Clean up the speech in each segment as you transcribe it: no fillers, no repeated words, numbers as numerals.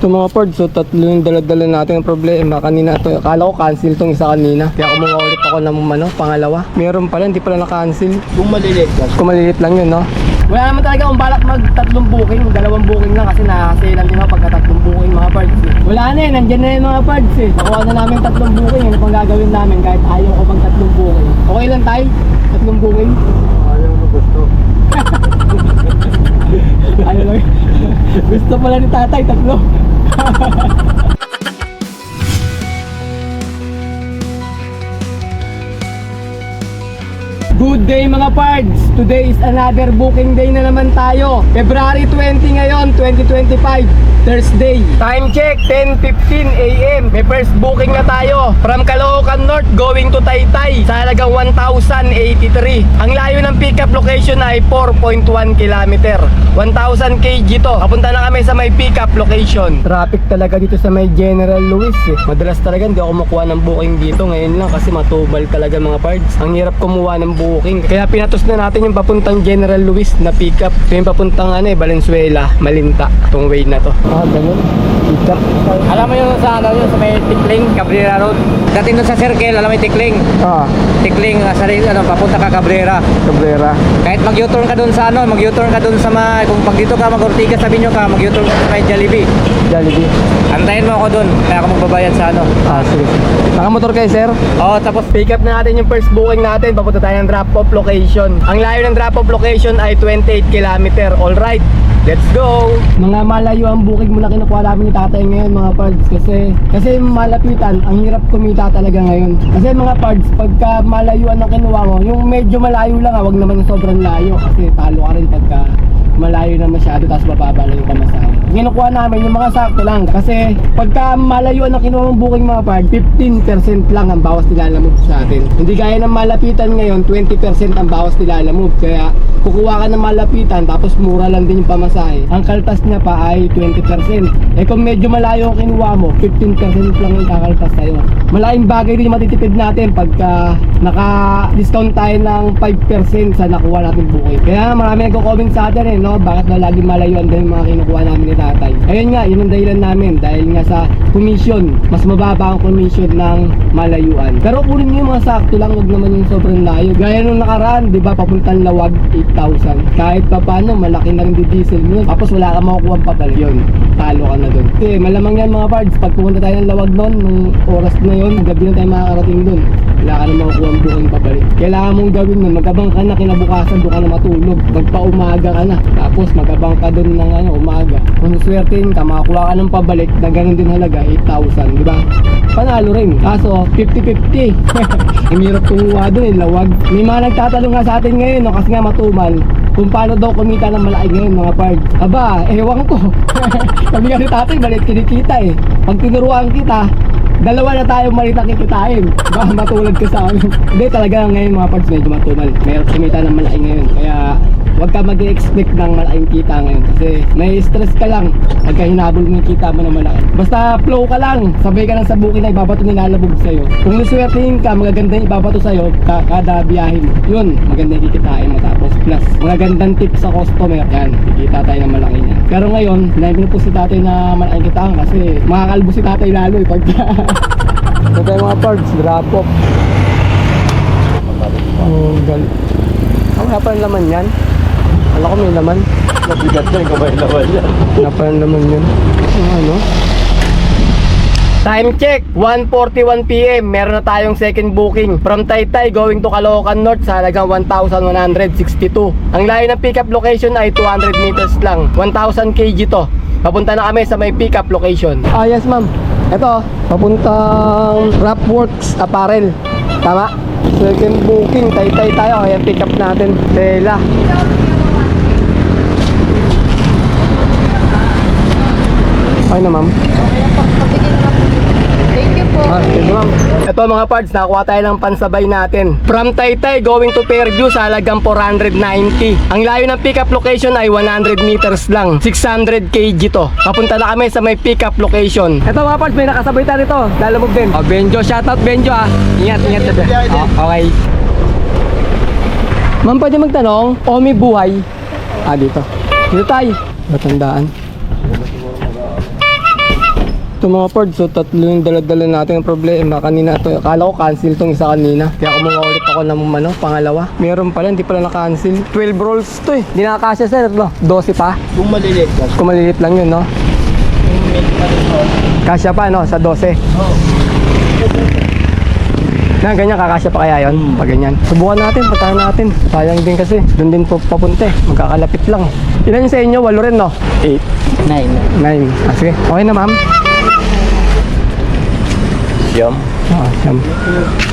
Ito mga pards, so tatlo yung dala-dala natin ng problema. Kanina ito, akala ko cancel tong isa kanina. Kaya kumuha ulit ako ng pangalawa. Meron pala, hindi pala na-cancel. Kung maliliit lang. Kung maliliit lang yun, no? Wala naman talaga akong balak mag tatlong booking. Dalawang booking lang kasi nakasailan din ako pagka tatlong booking mga pards. Wala na eh, nandyan na yung mga pards eh. Nakuha na namin tatlong booking. Ano pang gagawin namin kahit ayaw ko mag tatlong booking. Okay lang tayo? Tatlong booking? Ayaw mo gusto. Ayaw lang. Gusto pala ni tatay, tatlo. Good day mga pards! Today is another booking day na naman tayo. February 20 ngayon, 2025, Thursday. Time check, 10:15 AM. May first booking na tayo. From Caloocan North going to Taytay sa halagang 1,083. Ang layo ng pickup location ay 4.1 km. 1,000 kg to. Papunta na kami sa may pickup location. Traffic talaga dito sa may General Luis eh. Madalas talaga hindi ako kumukuha ng booking dito. Ngayon lang kasi matubal talaga mga pards. Ang hirap kumuha ng booking. Kaya pinatos na natin yung papuntang General Luis na pickup. Ito yung papuntang Valenzuela, Malinta. Itong way na to. Ah, ganun. Pickup. Alam mo yung sa sa may Tikling, Cabrera Road. Dating doon sa circle, alam mo yung Tikling. Ah, Tikling, papunta ka Cabrera. Cabrera. Kahit mag-U-turn ka doon sa mag-U-turn ka doon sa kung pag dito ka mag-Ortigas, sabi nyo ka, mag-U-turn ka sa may Jollibee. Jollibee. Antayin mo ako doon, kaya ako magbabayad sa Ah, sige. Nakamotor kayo, sir? Oo, tapos Pick up na natin yung first booking natin. Papunta tayo ng drop-off location. Ang layo ng drop-off location ay 28 km. Alright, let's go! Mga malayo ang booking muna kinukuha namin ni tatay ngayon mga pards. Kasi malapitan, ang hirap kumita talaga ngayon. Kasi mga pards, pagka malayuan ang kinuha mo, yung medyo malayo lang wag naman yung sobrang layo. Kasi talo ka rin pagka malayo na masyado tapos mababa lang yung pamasahe. Kinukuha namin yung mga sakto lang kasi pagka malayuan na kinuha mong booking mga part, 15% lang ang bawas nilalamove sa atin. Hindi gaya ng malapitan ngayon, 20% ang bawas nilalamove. Kaya kukuha ka ng malapitan tapos mura lang din yung pamasahe. Ang kaltas niya pa ay 20%. Eh kung medyo malayo ang kinuha mo, 15% lang yung kakaltas sa'yo. Malaking bagay din yung matitipid natin pagka naka-discount tayo ng 5% sa nakuha natin booking. Kaya marami nagko-comment sa atin no? Bakit na lagi malayuan din yung mga kinukuha namin ni tatay. Ayun nga, yun ang dahilan namin. Dahil nga sa commission, mas mababa ang commission ng malayuan. Pero kunin nyo yung mga sakto lang, wag naman yung sobrang layo. Gaya nung nakaraan, di ba, papuntang Lawag, 8,000. Kahit pa paano, malaki na rin di diesel mo. Tapos wala ka makukuha ang papalit. Yun, talo ka na dun. Kasi malamang yan mga pards, pag pumunta tayo ng Lawag noon, nung oras na yun, gabi na tayo makakarating dun. Wala ka na makukuha ang booking papalit. Kailangan mong gawin nun, magabang ka na kinabukasan, doon ka na matulog. Magpa-umaga ka na. Tapos magabang ka dun ng umaga. Kung swertein ka, makakuha ka ng pabalik na ganun din halaga, 8,000, di ba? Panalo rin. Kaso, 50-50. Ang hirap kumuha dun Lawag. May mga nagtatanong nga sa atin ngayon, no, kasi nga matumal, kung paano daw kumita ng malaki ngayon mga pards. Aba, ewan ko. Sabi nga ni tatay, malit kinikita eh. Pag tinuruan kita, dalawa na tayo malit na kikitain. Baka matulad ka sa amin. Hindi, talaga ngayon mga pards, medyo matumal. Mayroon kumita ng malaki ngayon. Kaya huwag ka mag-expect ng malaking kita ngayon kasi may stress ka lang pagka hinabol mo yung kita mo na malaki. Basta flow ka lang, sabay ka lang sa bukid na ibabato nilalabog sa'yo. Kung naswertein ka, magaganda yung ibabato sa'yo kada biyahe mo. Yun, maganda yung kikitain mo. Tapos plus, magagandang tip sa customer. Yan, kikita tayo ng malaki niya. Pero ngayon, hinahin po si tatay na malaking kitaan kasi makakalbo si tatay lalo eh pagka ito tayo mga parts, drop off. Oh, gal. Ang nga pa naman yan. Alam ko may laman. nabigat na yung kamay laman yan. Napalan naman yun. Ano? Time check, 1:41 PM. Meron na tayong second booking from Taytay going to Caloocan North sa halagang 1,162. Ang layo ng pickup location ay 200 meters lang. 1,000 kg to. Papunta na kami sa may pickup location. Ah, yes ma'am. Ito, papuntang Rapworks Apparel. Tama? Second booking, Taytay tayo. Kaya pick up natin. Tela. Okay na ma'am. Thank you po. Thank you ma'am. Ito mga pards, nakakuha tayo ng pansabay natin. From Taytay going to Fairview sa halagang 490. Ang layo ng pickup location ay 100 meters lang. 600 kg to. Papunta na kami sa may pickup location. Ito mga pards, may nakasabay tayo rito. Lalamog din. Oh, Benjo, shoutout Benjo ah. Ingat, ingat ka dyan. Oh, okay. Ma'am, pwede magtanong, Omi buhay? Ah, dito. Dito tayo. Matandaan. Ito mga parts, so tatlo yung dala-dala natin ng problema. Kanina to, akala ko cancel tong isa kanina. Kaya kumuha ulit ako ng pangalawa. Meron pala, hindi pala na-cancel. 12 rolls to eh. Hindi nakakasya sir, no? 12 pa? Kung maliliit ka. Kung maliliit lang yun, no? Kasya pa, no? Sa 12. Oo. Na, ganyan, kakasya pa kaya yun? Pag ganyan. Subukan natin, patahan natin. Sayang din kasi. Doon din po papunta eh. Magkakalapit lang. Ilan yung sa inyo? 8 rin, no? 8. 9. 9. Ah, sige. Okay na, ma'am? Siyam. Ah, siyam.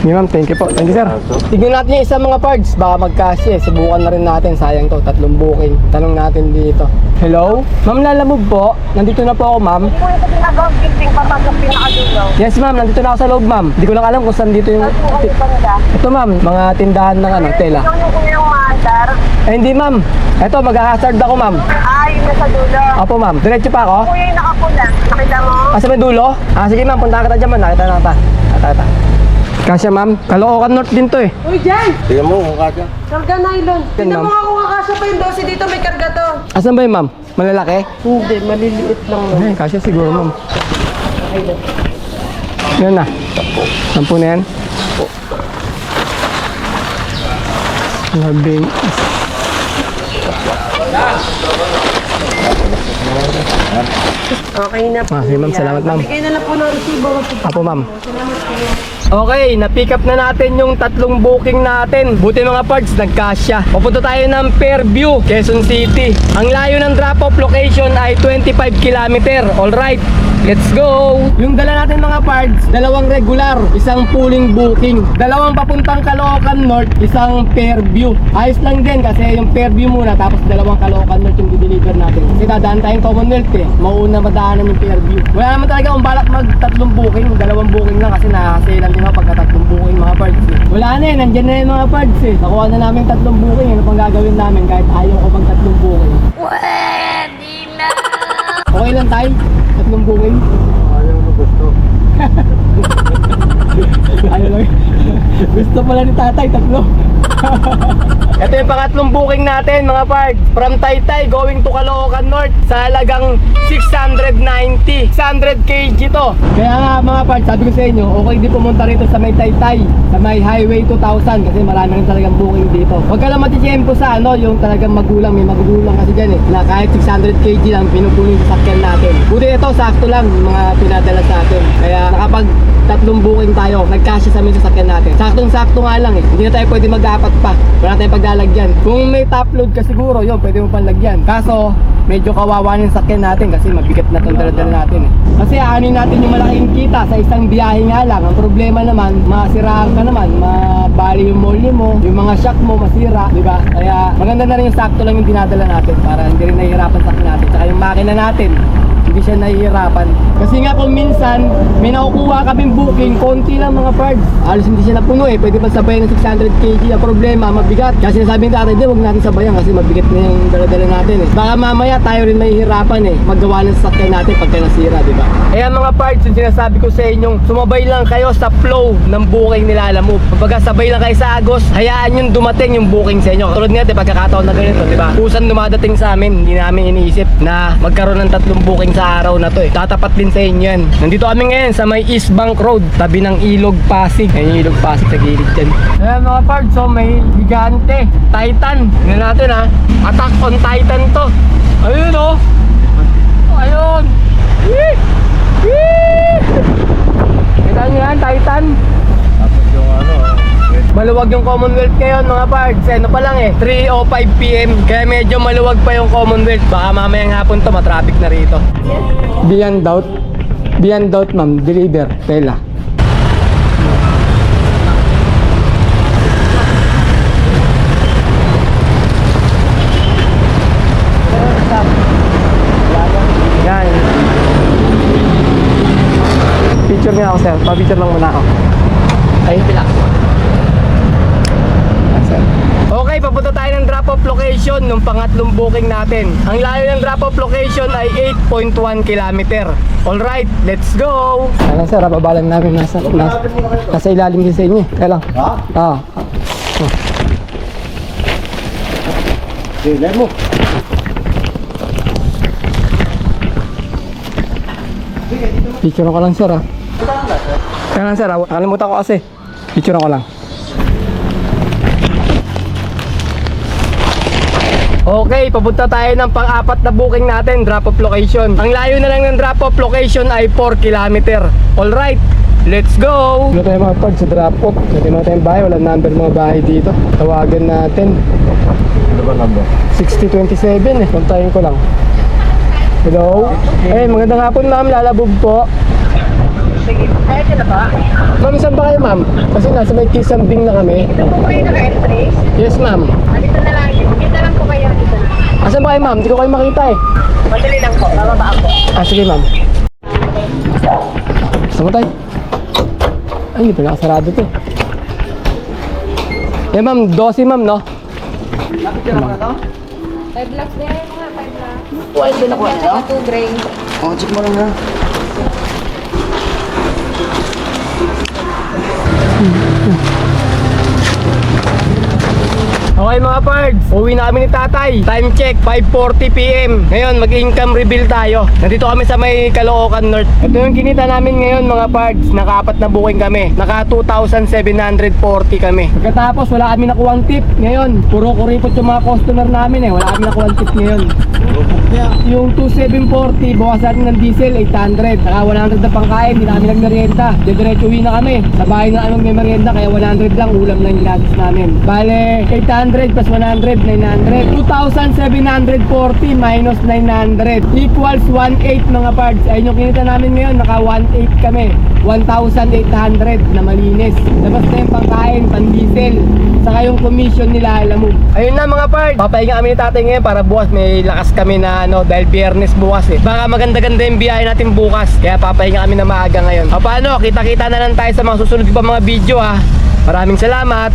Sige, ma'am. Thank you po. Thank you, sir. Tignan natin yung isang mga parts. Baka magkasya eh. Subukan na rin natin. Sayang to. 3 booking. Tanong natin dito. Hello? Ma'am, lalamog po. Nandito na po ako, ma'am. Hindi ko yung ginagawang building papasok pinakadulo. Yes, ma'am. Nandito na ako sa loob, ma'am. Hindi ko lang alam kung saan dito yung... Tapos po kayo banda. Ito, ma'am. Mga tindahan ng tela. Yung kuya yung maandar. Eh, hindi, ma'am. Ito, mag-hazard ako, ma'am. Yun na sa dulo. Opo, ma'am. Diretso pa ako? Kuya yung nakapula. Nakita mo? Sa may dulo? Ah, sige, ma'am. Punta kita dyan, ma'am. Nakita na kita. Nakita. Kasya, ma'am. Caloocan North din to eh. Uy, Jan! Tingnan mo kung kasya. Karga nylon. Tignan ma'am. mo nga kung akasya pa yung 12 dito, may karga to. Asan ba yun, ma'am? Malalaki? Hindi, maliliit lang no. Ay, kasya siguro, ma'am. Yan na. 10 na yan? Labing. Okay na po. Ah, sige, ma'am. Salamat, ma'am. Bigay na lang po ng resibo. Apo, ma'am. Salamat po. Okay, na-pick up na natin yung 3 booking natin. Buti mga parts, nagkasya. Papunta tayo ng Fairview, Quezon City. Ang layo ng drop-off location ay 25 km. Alright, let's go! Yung dala natin mga parts, 2 regular, isang pooling booking. 2 papuntang Caloocan North, isang Fairview. Ayos lang din kasi yung Fairview muna, tapos 2 Caloocan North yung deliver natin. Kasi dadaan tayong Commonwealth eh. Mauna madaanan yung Fairview. Wala naman talaga akong balak mag 3 booking, 2 booking lang kasi nakasailan din ako pagka 3 booking mga parts eh. Wala na eh, nandyan na yung mga parts eh. Nakuha na namin 3 booking, ano pang gagawin namin kahit ayaw ko mag 3 booking. Pwede na. Okay lang tayo, 3 booking. Ayaw mo gusto. Ayaw lang. Gusto pala ni tatay, 3. Ito yung pangatlong booking natin mga parts. From Taytay going to Caloocan North sa halagang 690. 600 kg to. Kaya nga mga parts, sabi ko sa inyo, okay di pumunta rito sa may Taytay, sa may Highway 2000 kasi marami rin talagang booking dito. Huwag ka lang matitiyempo sa yung talagang magulang, may magulang kasi dyan eh. Na kahit 600 kg lang pinupunin sa sakyan natin. Buti ito, sakto lang yung mga pinadala sa atin. Kaya nakapag 3 booking tayo, nagkasya sa amin sa sakyan natin. Saktong-sakto nga lang eh. Hindi na tayo pwede mag-apat pa. Wala tayong paglalagyan. Kung may top load ka siguro, yun, pwede mo panlagyan. Kaso, medyo kawawa ng sakyan natin kasi mabigat na itong dala-dala natin eh. Kasi aanin natin yung malaking kita sa isang biyahe nga lang. Ang problema naman, masiraan ka naman, mabali yung molly mo, yung mga shock mo masira, di ba? Kaya maganda na rin yung sakto lang yung dinadala natin para hindi rin nahihirapan sa sakyan natin. Tsaka yung makina natin, hindi siya nahihirapan. Kasi nga kung minsan, may nakukuha kaming booking, konti lang mga parts. Alos hindi siya napuno eh, pwede pa sabayan ng 600 kg. Ang problema, mabigat. Kasi sinasabi ng tatay, huwag natin sabayan kasi mabigat na yung dala-dala natin eh. Baka mamaya tayo rin mahihirapan eh, maggawa ng sasakyan natin pagka nasira, di ba? Kaya mga parts, yung sinasabi ko sa inyong, sumabay lang kayo sa flow ng booking nila, alam mo. Pagka sabay lang kayo sa Agos, hayaan yung dumating yung booking sa inyo. Tulad nga, pagkakataon na ganito, di ba? Kusan dumadating sa amin, hindi namin iniisip na magkaroon ng 3 booking sa araw na to eh. Tatapat din sa inyo yan. Nandito kami ngayon sa may East Bank Road, tabi ng Ilog Pasig. Ayun yung Ilog Pasig sa gilid dyan. Ayan mga parts, so may gigante, Titan. Tignan natin ha. Attack on Titan to. Ayun oh. Ayun. Yee! Yee! Kita nyo yan, Titan. Tapos yung Maluwag yung Commonwealth ngayon mga parts. Ano pa lang eh, 3:05 PM. Kaya medyo maluwag pa yung Commonwealth. Baka mamayang hapon to, matraffic na rito. Beyond doubt. Beyond doubt ma'am, deliver, tela. Yan. Picture nga ako sir, pa-picture lang muna ako. Ay, pila. Okay, papunta tayo ng drop-off location ng pangatlong booking natin. Ang layo ng drop-off location ay 8.1 km. Alright, let's go! Ano sir, babalan namin nasa ilalim din sa inyo. Kaya lang. Ha? Ah. Tingnan mo. Picture ko lang sir ah. Kaya lang sir, nakalimutan ko kasi. Picture ko lang. Okay, papunta tayo ng pang-apat na booking natin, drop-off location. Ang layo na lang ng drop-off location ay 4 kilometer. Alright, let's go! Dito tayo mga parts sa drop-off. Dito mga tayong bahay, walang number mga bahay dito. Tawagan natin. Ano ba number? 6027 eh, kontayin ko lang. Hello? Eh, magandang hapon ma'am, lalabog po. Sige, kaya na ba? Ma'am, saan ba kayo ma'am? Kasi nasa may kisambing na kami. Ito po kayo naka-entry. Yes ma'am. Dito na lang. Dito lang po kayo. Dito na. Asan ba kayo ma'am? Hindi ko kayo makita eh. Madali lang po. Bababa ako. Sige ma'am. Gusto mo tayo? Ay, hindi pa nakasarado to. Eh ma'am, 12 ma'am no? 5 lakhs din, mga 5 lakhs. Wala din ako ito? 2 gray. Oh, check mo lang na. Okay mga pards, uwi na kami ni tatay. Time check, 5:40 PM. Ngayon, mag-income reveal tayo. Nandito kami sa may Caloocan North. Ito yung kinita namin ngayon mga pards. Naka-4 na booking kami. Naka 2,740 kami. Pagkatapos, wala kami nakuwang tip. Ngayon, puro kuripot yung mga customer namin eh. Wala kami nakuwang tip ngayon. Yung 2,740, bukas natin ng diesel, 800. Naka 100 na pangkain, hindi na kami nagmerienda. Diretso uwi na kami. Sa bahay na anong may merienda, kaya 100 lang, ulam lang ginagis namin. Bale, 800 plus 100, 900. 2,740 minus 900 equals 1,800 mga parts. Ayun yung kinita namin ngayon, naka 1,800 kami. 1,800 na malinis. Labas na yung pangkain, pan-diesel. Saka yung commission nila, alam mo. Ayun na mga parts. Papahinga kami ni tatay ngayon para bukas may lakas kami na dahil biyernes bukas eh. Baka maganda-ganda yung biyahe natin bukas. Kaya papahinga kami na maaga ngayon. O paano, kita-kita na lang tayo sa mga susunod pa mga video ha. Maraming salamat.